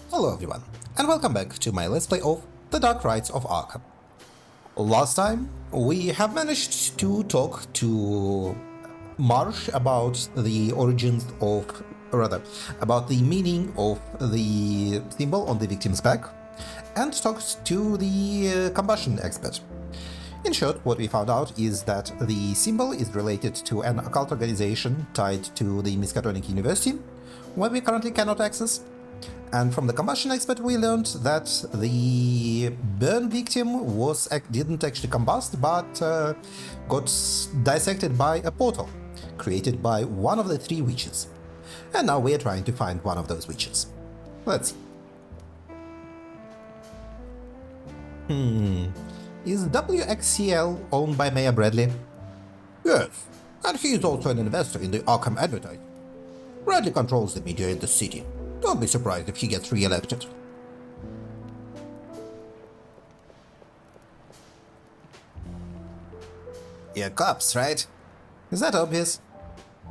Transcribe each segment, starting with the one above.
Hello everyone, and welcome back to my Let's Play of The Dark Rites of Arkham. Last time, we have managed to talk to Marsh about the origins of, about the meaning of the symbol on the victim's back, and talked to the combustion expert. In short, what we found out is that the symbol is related to an occult organization tied to the Miskatonic University, where we currently cannot access. And from the combustion expert we learned that the burn victim didn't actually combust, but got dissected by a portal created by one of the three witches. And now we're trying to find one of those witches. Let's see. Is WXCL owned by Mayor Bradley? Yes, and he is also an investor in the Arkham advertising. Bradley controls the media in the city. Don't be surprised if he gets re-elected. You're cops, right? Is that obvious?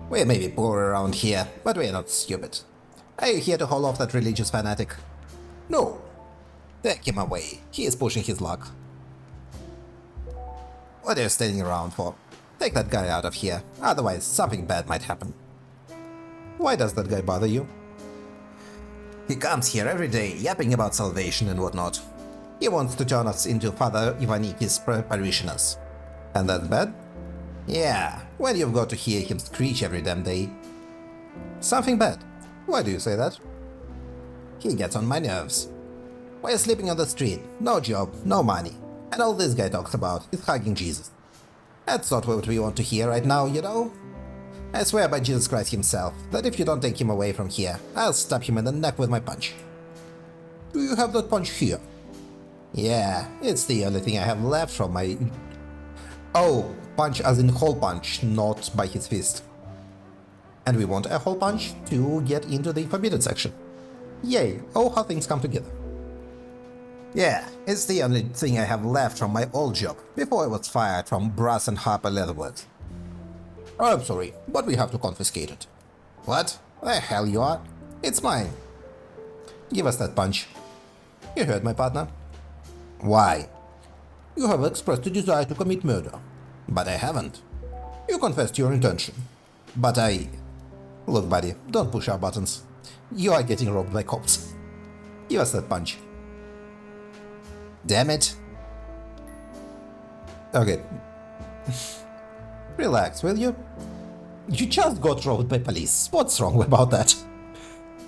We may be poor around here, but we're not stupid. Are you here to haul off that religious fanatic? No. Take him away. He is pushing his luck. What are you standing around for? Take that guy out of here, otherwise something bad might happen. Why does that guy bother you? He comes here every day, yapping about salvation and whatnot. He wants to turn us into Father Ivaniki's parishioners. And that's bad? Yeah, when you've got to hear him screech every damn day. Something bad. Why do you say that? He gets on my nerves. We're sleeping on the street, no job, no money, and all this guy talks about is hugging Jesus. That's not what we want to hear right now, you know? I swear by Jesus Christ himself that if you don't take him away from here, I'll stab him in the neck with my punch. Do you have that punch here? Yeah, it's the only thing I have left from my... Oh, punch as in hole punch, not by his fist. And we want a hole punch to get into the forbidden section. Yay, oh how things come together. Yeah, it's the only thing I have left from my old job, before I was fired from Brass and Harper Leatherworks. I'm sorry, but we have to confiscate it. What? The hell you are? It's mine. Give us that punch. You heard my partner. Why? You have expressed a desire to commit murder. But I haven't. You confessed your intention. But I... Look, buddy, don't push our buttons. You are getting robbed by cops. Give us that punch. Damn it. Okay. Relax, will you? You just got robbed by police. What's wrong about that?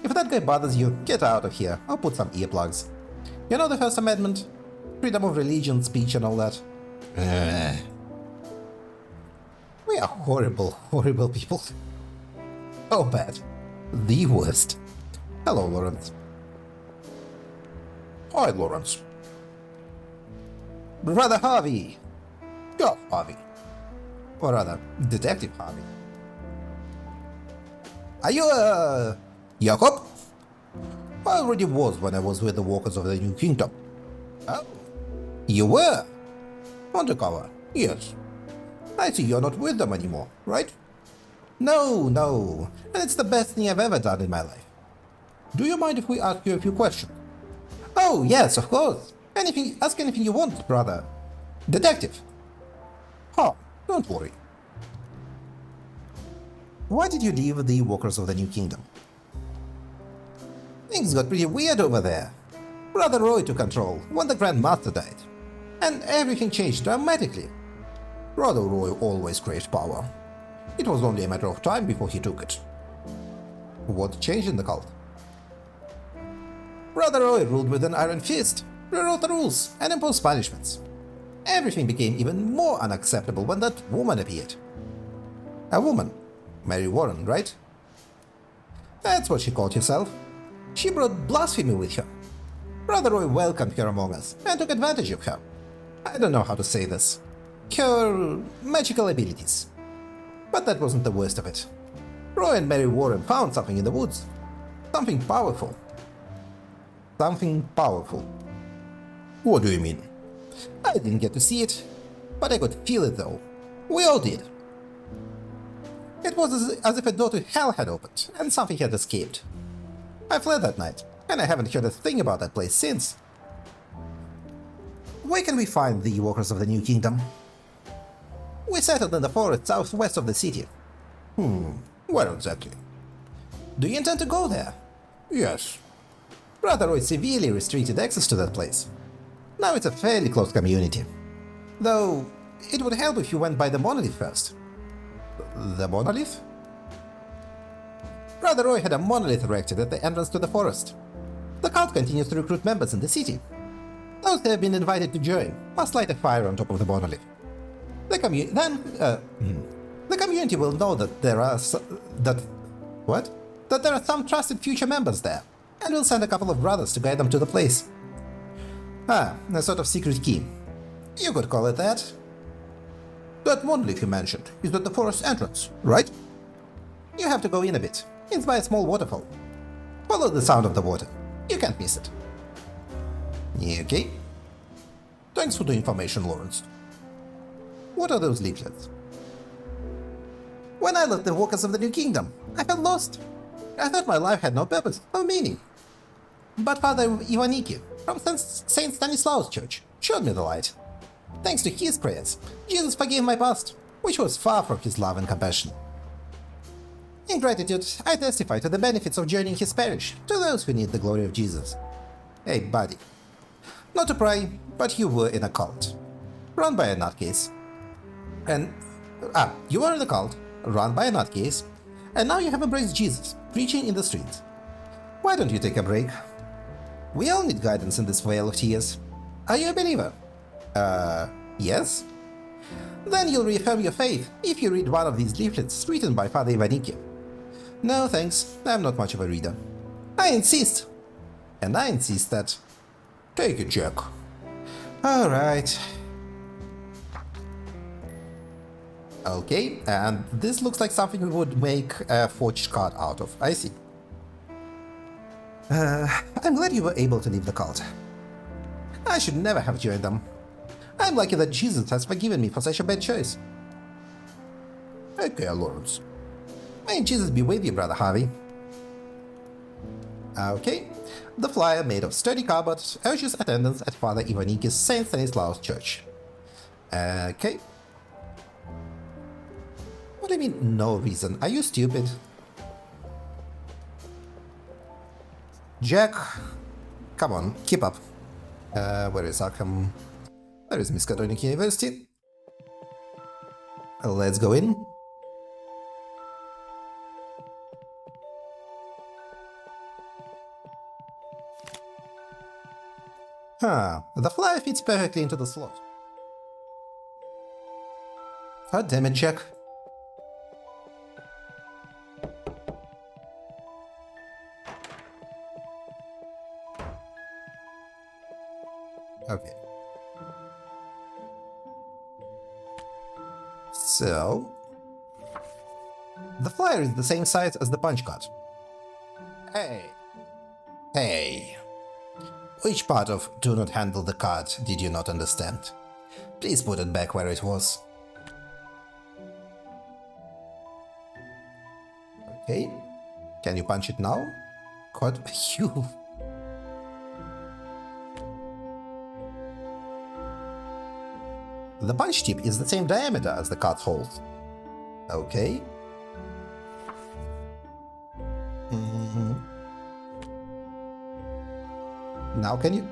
If that guy bothers you, get out of here. I'll put some earplugs. You know the First Amendment? Freedom of religion, speech and all that. We are horrible, horrible people. Oh, bad. The worst. Hello, Lawrence. Hi, Lawrence. Brother Harvey. Yeah, Harvey. Or rather, Detective Harvey. Are you, Jacob? I already was when I was with the Walkers of the New Kingdom. Oh, you were? Undercover, yes. I see you're not with them anymore, right? No, and it's the best thing I've ever done in my life. Do you mind if we ask you a few questions? Oh, yes, of course. Ask anything you want, brother. Detective. Huh. Don't worry. Why did you leave the Walkers of the New Kingdom? Things got pretty weird over there. Brother Roy took control when the Grand Master died, and everything changed dramatically. Brother Roy always craved power. It was only a matter of time before he took it. What changed in the cult? Brother Roy ruled with an iron fist, rewrote the rules, and imposed punishments. Everything became even more unacceptable when that woman appeared. A woman. Mary Warren, right? That's what she called herself. She brought blasphemy with her. Brother Roy welcomed her among us and took advantage of her. I don't know how to say this. Her magical abilities. But that wasn't the worst of it. Roy and Mary Warren found something in the woods. Something powerful. Something powerful. What do you mean? I didn't get to see it, but I could feel it though. We all did. It was as if a door to hell had opened, and something had escaped. I fled that night, and I haven't heard a thing about that place since. Where can we find the workers of the New Kingdom? We settled in the forest southwest of the city. Where exactly? Do you intend to go there? Yes. Brother Roy severely restricted access to that place. Now it's a fairly close community. Though, it would help if you went by the monolith first. The monolith? Brother Roy had a monolith erected at the entrance to the forest. The cult continues to recruit members in the city. Those who have been invited to join must light a fire on top of the monolith. The community will know that there are some trusted future members there, and will send a couple of brothers to guide them to the place. A sort of secret key. You could call it that. That monolith you mentioned is at the forest entrance, right? You have to go in a bit. It's by a small waterfall. Follow the sound of the water. You can't miss it. Okay. Thanks for the information, Lawrence. What are those leaflets? When I left the Walkers of the New Kingdom, I felt lost. I thought my life had no purpose, no meaning. But Father Ivaniki, from St. Stanislaus Church, showed me the light. Thanks to his prayers, Jesus forgave my past, which was far from his love and compassion. In gratitude, I testify to the benefits of joining his parish to those who need the glory of Jesus. Hey, buddy. Not to pry, but you were in a cult. Run by a nutcase. You were in a cult, run by a nutcase, and now you have embraced Jesus, preaching in the streets. Why don't you take a break? We all need guidance in this vale of tears. Are you a believer? Yes? Then you'll reaffirm your faith if you read one of these leaflets written by Father Ivaniki. No thanks, I'm not much of a reader. I insist. And I insist that... Take it, Jack. Alright. Okay, and this looks like something we would make a forged card out of. I see. I'm glad you were able to leave the cult. I should never have joined them. I'm lucky that Jesus has forgiven me for such a bad choice. Okay, Lawrence. May Jesus be with you, Brother Harvey. Okay. The flyer, made of sturdy cardboard, urges attendance at Father Ivaniki's St. Stanislaus Church. Okay. What do you mean, no reason? Are you stupid? Jack, come on, keep up. Where is Arkham? There is Miskatonic University. Let's go in. The flyer fits perfectly into the slot. God damn it, Jack. Okay. So... the flyer is the same size as the punch card. Hey. Which part of "do not handle the card" did you not understand? Please put it back where it was. Okay. Can you punch it now? God, you... The punch tip is the same diameter as the card holds. Okay. Now can you...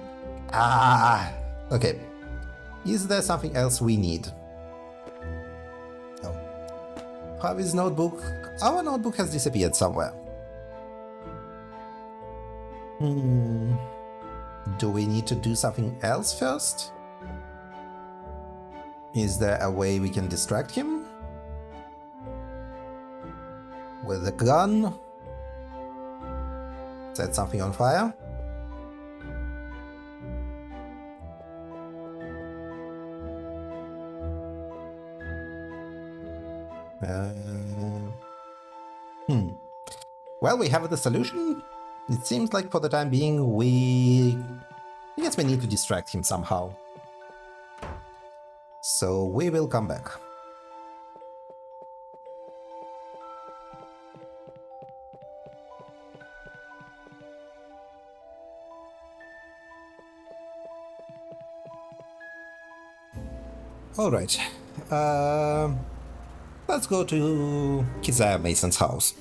Okay. Is there something else we need? No. Harvey's notebook. Our notebook has disappeared somewhere. Do we need to do something else first? Is there a way we can distract him? With a gun? Set something on fire? Well, we have the solution. It seems like for the time being I guess we need to distract him somehow. So we will come back. Alright. Let's go to Keziah Mason's house.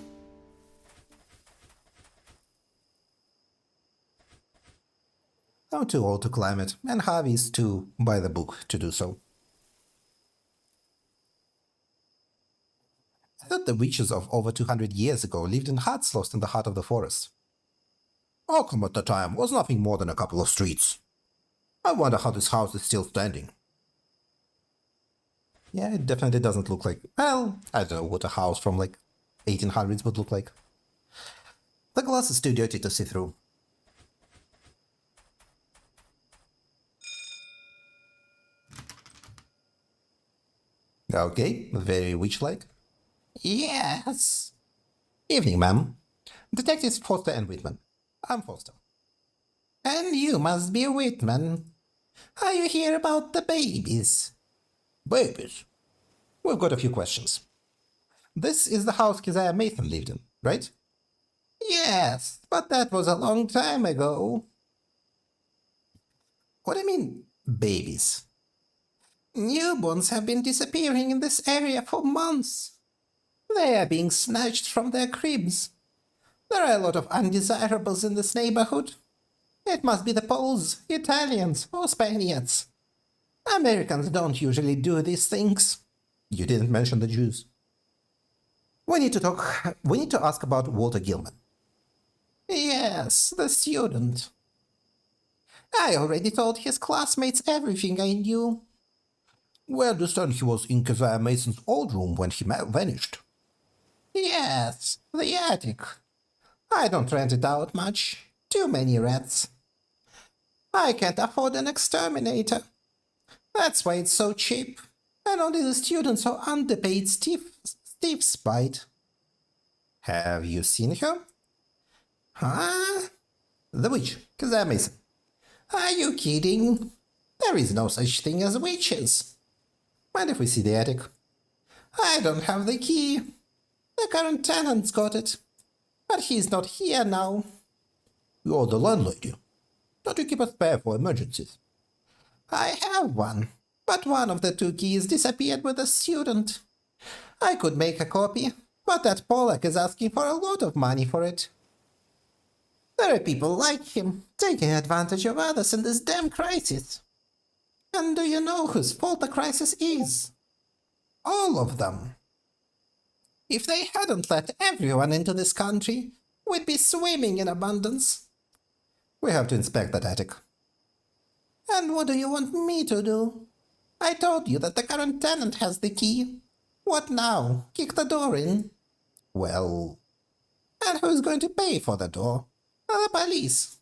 I'm too old to climb it, and Harvey's too by the book to do so. I thought the witches of over 200 years ago lived in huts lost in the heart of the forest. Arkham at the time was nothing more than a couple of streets. I wonder how this house is still standing. Yeah, it definitely doesn't look like... Well, I don't know what a house from like 1800s would look like. The glass is too dirty to see through. Okay, very witch-like. Yes. Evening, ma'am. Detectives Foster and Whitman. I'm Foster. And you must be Whitman. Are you here about the babies? Babies? We've got a few questions. This is the house Keziah Mason lived in, right? Yes, but that was a long time ago. What do you mean, babies? Newborns have been disappearing in this area for months. They are being snatched from their cribs. There are a lot of undesirables in this neighborhood. It must be the Poles, Italians, or Spaniards. Americans don't usually do these things. You didn't mention the Jews. We need to ask about Walter Gilman. Yes, the student. I already told his classmates everything I knew. We understand he was in Keziah Mason's old room when he vanished. Yes, the attic. I don't rent it out much. Too many rats. I can't afford an exterminator. That's why it's so cheap. And only the students or underpaid Steve's bite. Have you seen her? Huh? The witch, Keziah Mason. Are you kidding? There is no such thing as witches. Mind if we see the attic? I don't have the key. The current tenant's got it. But he's not here now. You're the landlady. Don't you keep a spare for emergencies? I have one, but one of the two keys disappeared with the student. I could make a copy, but that Pollack is asking for a lot of money for it. There are people like him, taking advantage of others in this damn crisis. And do you know whose fault the crisis is? All of them. If they hadn't let everyone into this country, we'd be swimming in abundance. We have to inspect that attic. And what do you want me to do? I told you that the current tenant has the key. What now? Kick the door in? Well... And who's going to pay for the door? The police.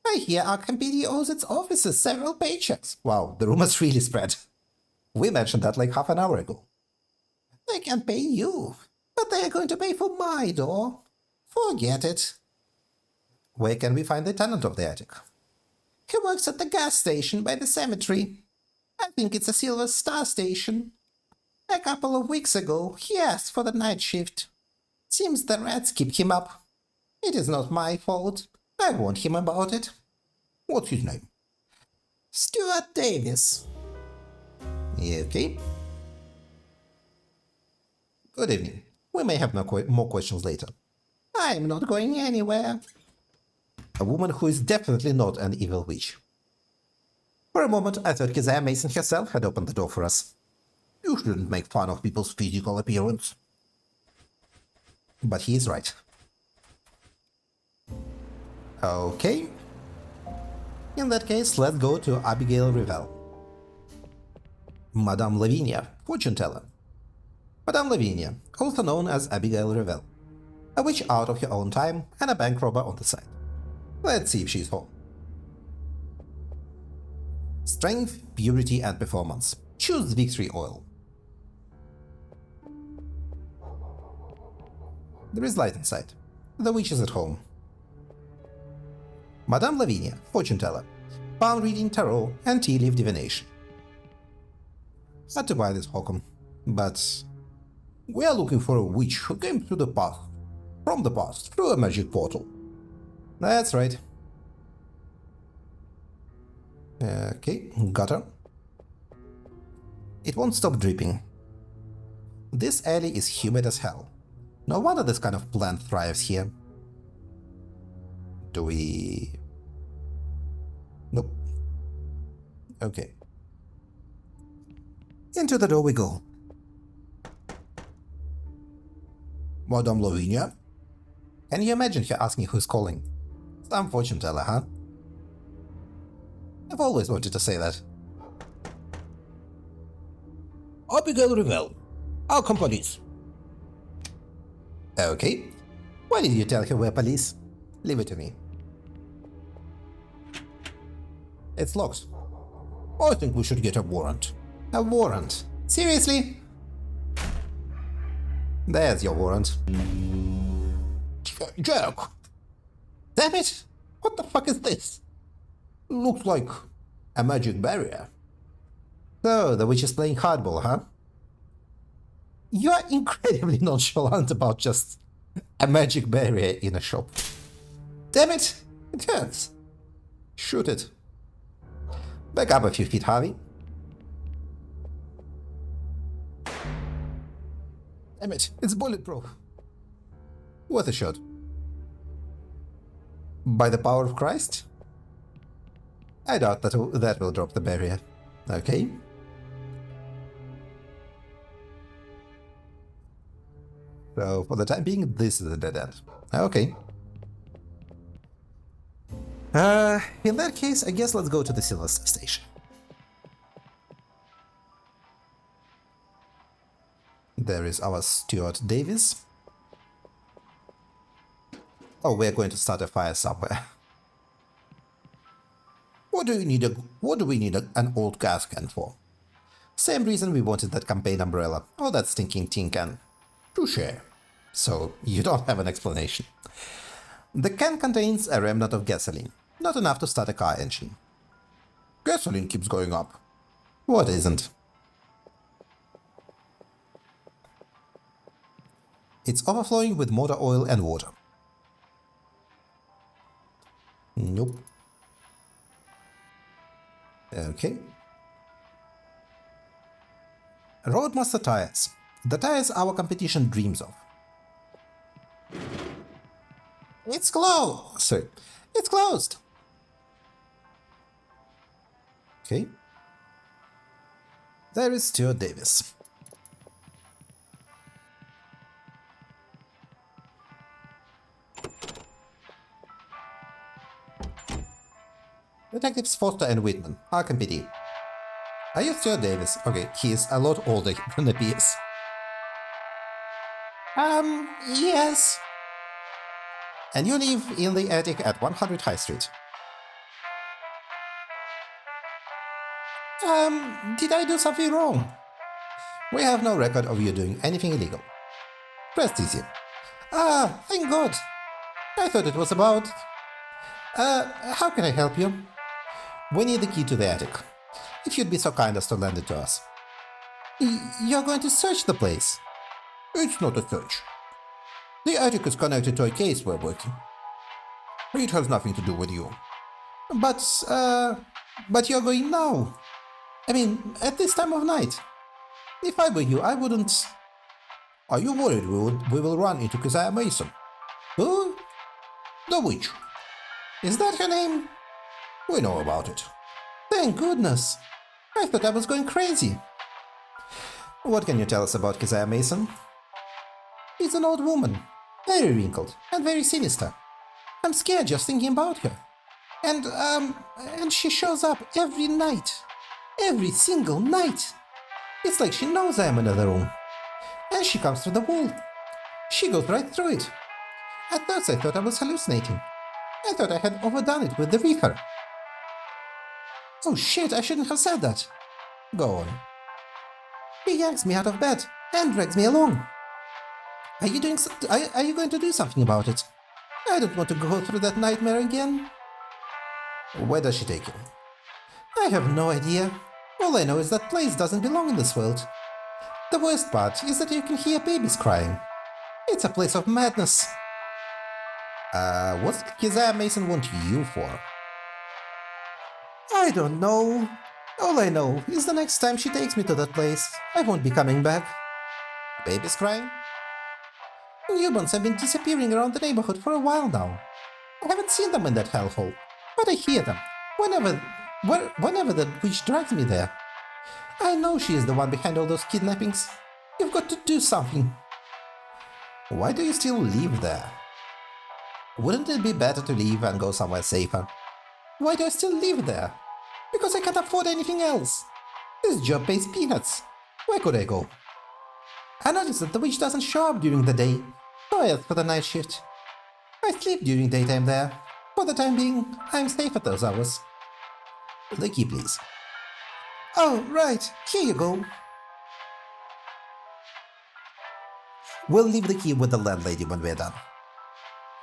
I hear Arkham PD owes its officers several paychecks. Wow, the rumors really spread. We mentioned that like half an hour ago. They can pay you, but they are going to pay for my door. Forget it. Where can we find the tenant of the attic? He works at the gas station by the cemetery. I think it's a Silver Star station. A couple of weeks ago, he asked for the night shift. Seems the rats keep him up. It is not my fault. I warned him about it. What's his name? Stuart Davis. Okay. Good evening. We may have more questions later. I'm not going anywhere. A woman who is definitely not an evil witch. For a moment, I thought Keziah Mason herself had opened the door for us. You shouldn't make fun of people's physical appearance. But he is right. Okay. In that case, let's go to Abigail Revell. Madame Lavinia, fortune teller. Madame Lavinia, also known as Abigail Revell. A witch out of her own time and a bank robber on the side. Let's see if she's home. Strength, purity and performance. Choose victory oil. There is light inside. The witch is at home. Madame Lavinia, fortune teller. Palm reading, tarot and tea leaf divination. Had to buy this hokum, but we are looking for a witch who came through the past, from the past, through a magic portal. That's right. Okay, got her. It won't stop dripping. This alley is humid as hell. No wonder this kind of plant thrives here. Do we... Nope. Okay. Into the door we go. Madame Lavinia? Can you imagine her asking who's calling? Some fortune teller, huh? I've always wanted to say that. Abigail Revell, Arkham Police. Okay. Why did you tell her we're police? Leave it to me. It's locked. I think we should get a warrant. A warrant? Seriously? There's your warrant. Jack! Damn it! What the fuck is this? Looks like a magic barrier. So, the witch is playing hardball, huh? You are incredibly nonchalant about just a magic barrier in a shop. Damn it! It hurts. Shoot it. Back up a few feet, Harvey. Damn it, it's bulletproof. Worth a shot. By the power of Christ? I doubt that will drop the barrier. Okay. So, for the time being, this is a dead end. Okay. In that case, I guess let's go to the Sylvester station. There is our Stuart Davis. Oh, we're going to start a fire somewhere. What do we need an old gas can for? Same reason we wanted that campaign umbrella, or that stinking tin can. Touché. So, you don't have an explanation. The can contains a remnant of gasoline, not enough to start a car engine. Gasoline keeps going up. What isn't? It's overflowing with motor oil and water. Nope. Okay. Roadmaster tires. The tires our competition dreams of. It's closed. Sorry. It's closed. Okay. There is Stuart Davis. Detectives Foster and Whitman, Arkham PD. Are you Stuart Davis? Okay, he is a lot older than appears. Yes. And you live in the attic at 100 High Street. Did I do something wrong? We have no record of you doing anything illegal. Rest easy. Ah, thank God. I thought it was about... how can I help you? We need the key to the attic. If you'd be so kind as to lend it to us. You're going to search the place? It's not a search. The attic is connected to a case we're working. It has nothing to do with you. But you're going now. I mean, at this time of night. If I were you, I wouldn't... Are you worried we will run into Keziah Mason? Who? The witch. Is that her name? We know about it. Thank goodness. I thought I was going crazy. What can you tell us about Keziah Mason? She's an old woman, very wrinkled and very sinister. I'm scared just thinking about her. And she shows up every night. Every single night. It's like she knows I am in the room. And she comes through the wall. She goes right through it. At first I thought I was hallucinating. I thought I had overdone it with the reefer. Oh shit, I shouldn't have said that. Go on. She yanks me out of bed and drags me along. Are you going to do something about it? I don't want to go through that nightmare again. Where does she take you? I have no idea. All I know is that place doesn't belong in this world. The worst part is that you can hear babies crying. It's a place of madness. What did Keziah Mason want you for? I don't know. All I know is the next time she takes me to that place, I won't be coming back. Baby's crying? Newborns have been disappearing around the neighborhood for a while now. I haven't seen them in that hellhole, but I hear them whenever the witch drags me there. I know she is the one behind all those kidnappings. You've got to do something. Why do you still live there? Wouldn't it be better to leave and go somewhere safer? Why do I still live there? Because I can't afford anything else. This job pays peanuts. Where could I go? I noticed that the witch doesn't show up during the day, so I asked for the night shift. I sleep during daytime there. For the time being, I'm safe at those hours. The key, please. Oh, right. Here you go. We'll leave the key with the landlady when we're done.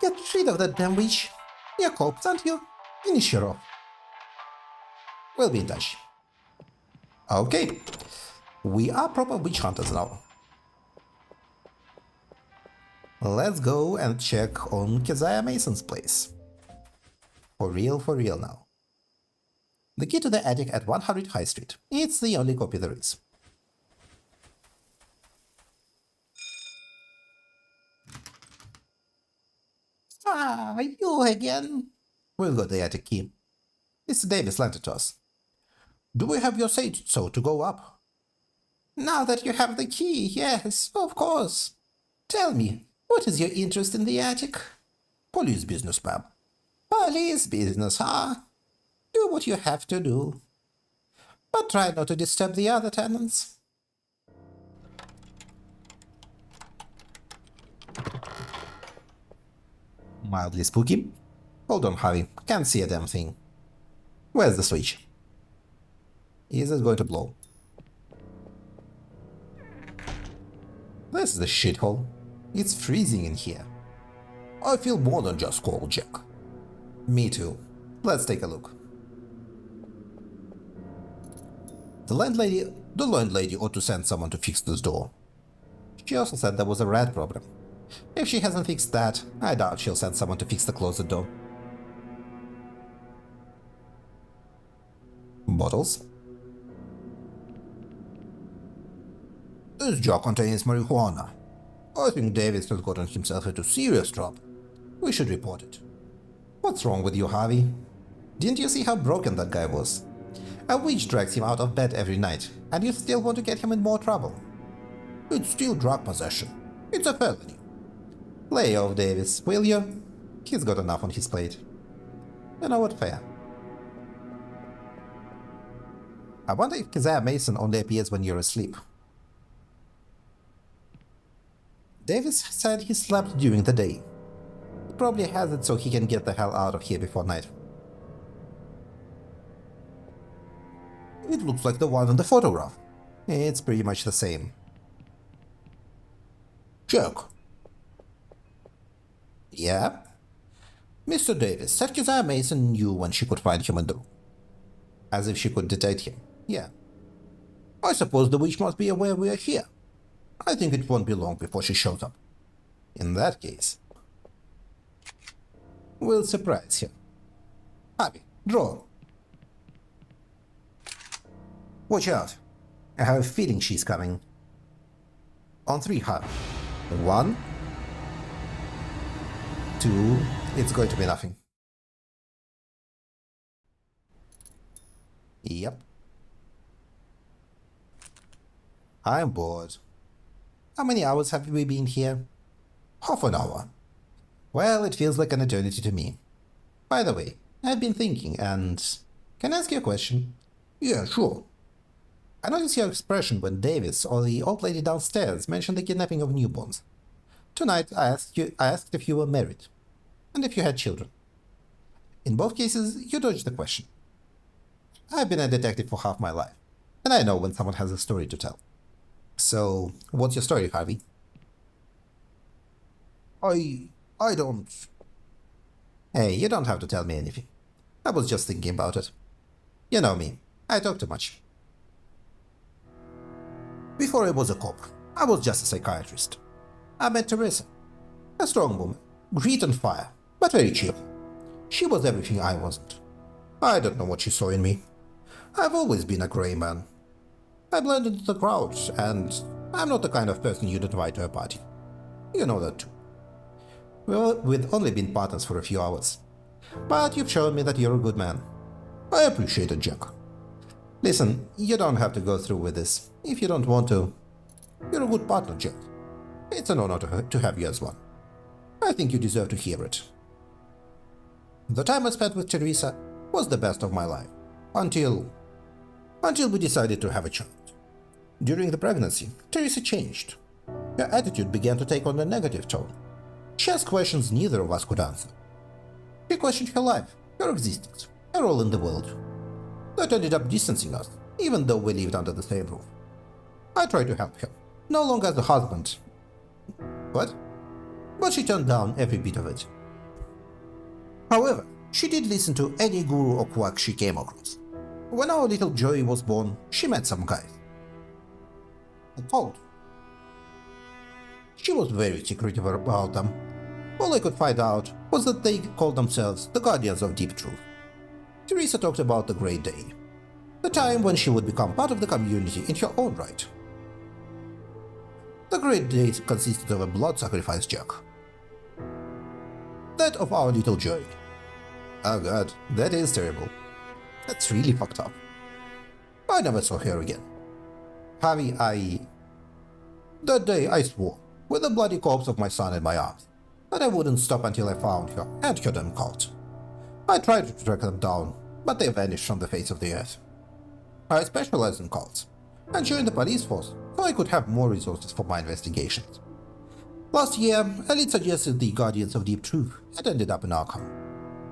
Get rid of that damn witch. You're cops, aren't you? Finish her off. We'll be in touch. Okay. We are proper witch hunters now. Let's go and check on Keziah Mason's place. For real now. The key to the attic at 100 High Street. It's the only copy there is. Ah, you again? We've got the attic key. Mr. Davis lent it to us. Do we have your say-so to go up? Now that you have the key, yes, of course. Tell me, what is your interest in the attic? Police business, ma'am. Police business, huh? Do what you have to do. But try not to disturb the other tenants. Mildly spooky. Hold on, Harvey. Can't see a damn thing. Where's the switch? Is it going to blow? This is a shithole. It's freezing in here. I feel more than just cold, Jack. Me too. Let's take a look. The landlady ought to send someone to fix this door. She also said there was a rat problem. If she hasn't fixed that, I doubt she'll send someone to fix the closet door. Bottles. This jar contains marijuana. I think Davis has gotten himself into serious trouble. We should report it. What's wrong with you, Harvey? Didn't you see how broken that guy was? A witch drags him out of bed every night, and you still want to get him in more trouble. It's still drug possession. It's a felony. Lay off Davis, will you? He's got enough on his plate. You know what, fair. I wonder if Keziah Mason only appears when you're asleep. Davis said he slept during the day. He probably has it so he can get the hell out of here before night. It looks like the one in the photograph. It's pretty much the same. Jack. Yeah? Mr. Davis said Keziah Mason knew when she could find him in the room. As if she could detect him. Yeah. I suppose the witch must be aware we are here. I think it won't be long before she shows up. In that case, we'll surprise her. Harvey, draw. Watch out. I have a feeling she's coming. On 3, Harvey. 1, 2, it's going to be nothing. Yep. I'm bored. How many hours have we been here? Half an hour. Well, it feels like an eternity to me. By the way, I've been thinking and... Can I ask you a question? Yeah, sure. I noticed your expression when Davis or the old lady downstairs mentioned the kidnapping of newborns. Tonight I asked if you were married, and if you had children. In both cases, you dodged the question. I've been a detective for half my life, and I know when someone has a story to tell. So, what's your story, Harvey? I don't... Hey, you don't have to tell me anything. I was just thinking about it. You know me, I talk too much. Before I was a cop, I was just a psychiatrist. I met Teresa, a strong woman, grit and fire, but very chill. She was everything I wasn't. I don't know what she saw in me. I've always been a grey man. I blend into the crowd, and I'm not the kind of person you'd invite to a party. You know that too. We've only been partners for a few hours, but you've shown me that you're a good man. I appreciate it, Jack. Listen, you don't have to go through with this if you don't want to. You're a good partner, Jack. It's an honor to have you as one. I think you deserve to hear it. The time I spent with Teresa was the best of my life, until we decided to have a child. During the pregnancy, Teresa changed. Her attitude began to take on a negative tone. She asked questions neither of us could answer. She questioned her life, her existence, her role in the world. That ended up distancing us, even though we lived under the same roof. I tried to help her, no longer as a husband. What? But she turned down every bit of it. However, she did listen to any guru or quack she came across. When our little Joey was born, she met some guys. Cold. She was very secretive about them. All I could find out was that they called themselves the Guardians of Deep Truth. Teresa talked about the great day, the time when she would become part of the community in her own right. The great day consisted of a blood sacrifice, Jack. That of our little Joey. Oh god, that is terrible. That's really fucked up. I never saw her again. That day I swore, with the bloody corpse of my son in my arms, that I wouldn't stop until I found her and her damn cult. I tried to track them down, but they vanished from the face of the earth. I specialized in cults, and joined the police force so I could have more resources for my investigations. Last year, Elite suggested the Guardians of Deep Truth had ended up in Arkham.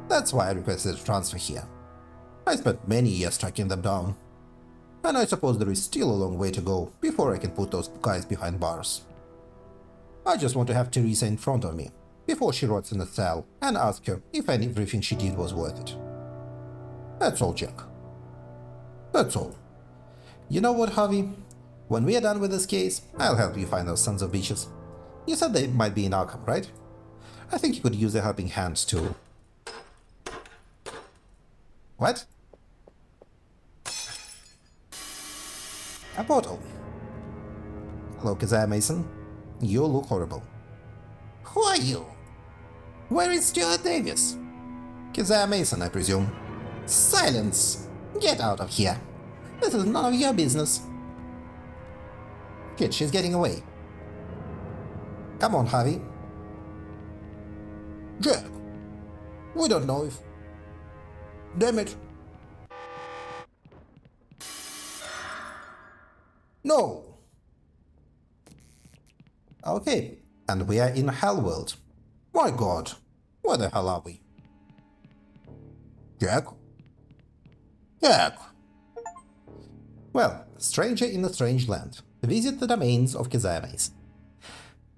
That's why I requested a transfer here. I spent many years tracking them down, and I suppose there is still a long way to go before I can put those guys behind bars. I just want to have Teresa in front of me before she rots in a cell and ask her if everything she did was worth it. That's all, Jack. That's all. You know what, Harvey? When we are done with this case, I'll help you find those sons of bitches. You said they might be in Arkham, right? I think you could use a helping hand too. What? A portal. Hello, Keziah Mason. You look horrible. Who are you? Where is Stuart Davis? Keziah Mason, I presume. Silence! Get out of here. This is none of your business. Shit, she's getting away. Come on, Harvey. Jack, we don't know if... Damn it. No! Okay, and we are in Hell World. My god, where the hell are we? Jack? Jack! Well, stranger in a strange land. Visit the domains of Keziah Mason.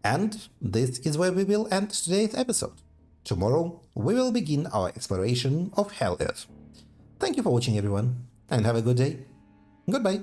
And this is where we will end today's episode. Tomorrow, we will begin our exploration of Hell Earth. Thank you for watching, everyone, and have a good day. Goodbye.